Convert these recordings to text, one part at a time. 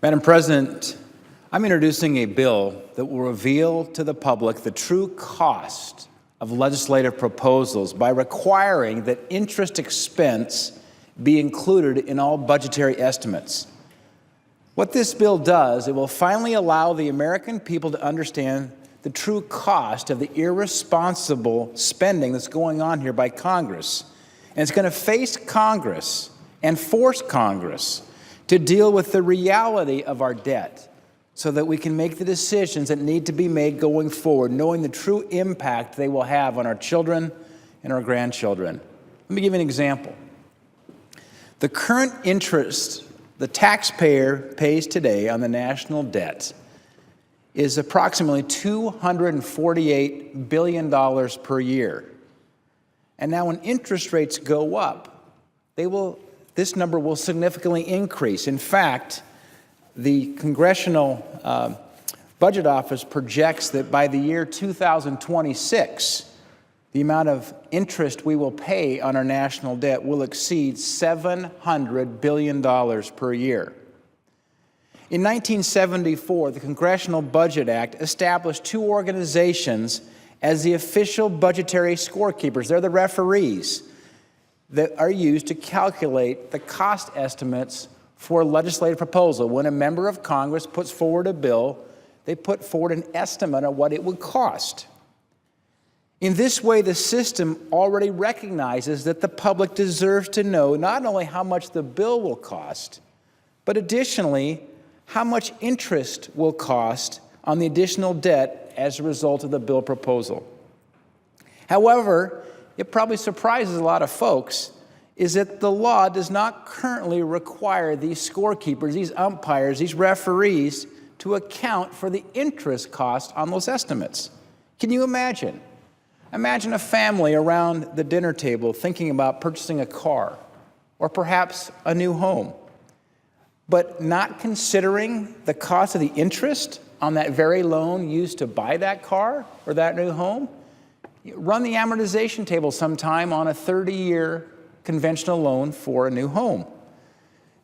Madam President, I'm introducing a bill that will reveal to the public the true cost of legislative proposals by requiring that interest expense be included in all budgetary estimates. What this bill does, it will finally allow the American people to understand the true cost of the irresponsible spending that's going on here by Congress. And it's going to face Congress and force Congress to deal with the reality of our debt so that we can make the decisions that need to be made going forward, knowing the true impact they will have on our children and our grandchildren. Let me give you an example. The current interest the taxpayer pays today on the national debt is approximately $248 billion per year. And now when interest rates go up, this number will significantly increase. In fact, the Congressional Budget Office projects that by the year 2026, the amount of interest we will pay on our national debt will exceed $700 billion per year. In 1974, the Congressional Budget Act established two organizations as the official budgetary scorekeepers. They're the referees that are used to calculate the cost estimates for a legislative proposal. When a member of Congress puts forward a bill, they put forward an estimate of what it would cost. In this way, the system already recognizes that the public deserves to know not only how much the bill will cost, but additionally, how much interest will cost on the additional debt as a result of the bill proposal. However, it probably surprises a lot of folks is that the law does not currently require these scorekeepers, these umpires, these referees to account for the interest cost on those estimates. Can you imagine? Imagine a family around the dinner table thinking about purchasing a car or perhaps a new home, but not considering the cost of the interest on that very loan used to buy that car or that new home. Run the amortization table sometime on a 30-year conventional loan for a new home.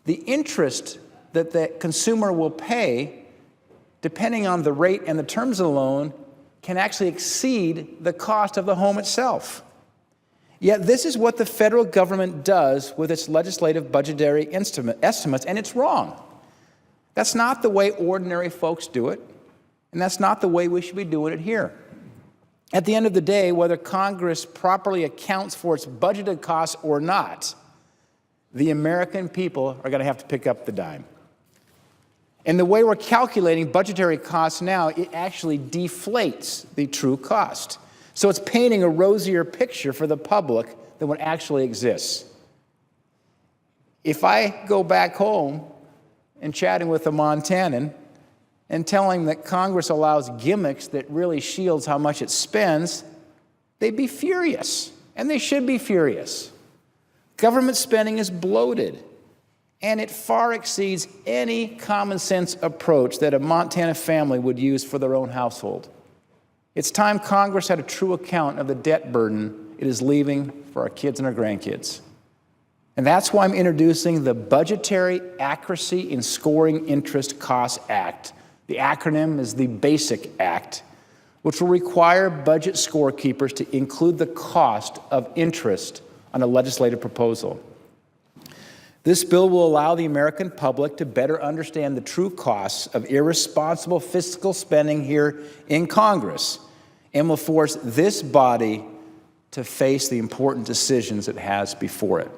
The interest that the consumer will pay, depending on the rate and the terms of the loan, can actually exceed the cost of the home itself. Yet this is what the federal government does with its legislative budgetary estimates, and it's wrong. That's not the way ordinary folks do it, and that's not the way we should be doing it here. At the end of the day, whether Congress properly accounts for its budgeted costs or not, the American people are going to have to pick up the dime. And the way we're calculating budgetary costs now, it actually deflates the true cost. So it's painting a rosier picture for the public than what actually exists. If I go back home and chatting with a Montanan and telling that Congress allows gimmicks that really shields how much it spends, they'd be furious, and they should be furious. Government spending is bloated, and it far exceeds any common sense approach that a Montana family would use for their own household. It's time Congress had a true account of the debt burden it is leaving for our kids and our grandkids. And that's why I'm introducing the Budgetary Accuracy in Scoring Interest Costs Act. The acronym is the BASIC Act, which will require budget scorekeepers to include the cost of interest on a legislative proposal. This bill will allow the American public to better understand the true costs of irresponsible fiscal spending here in Congress and will force this body to face the important decisions it has before it.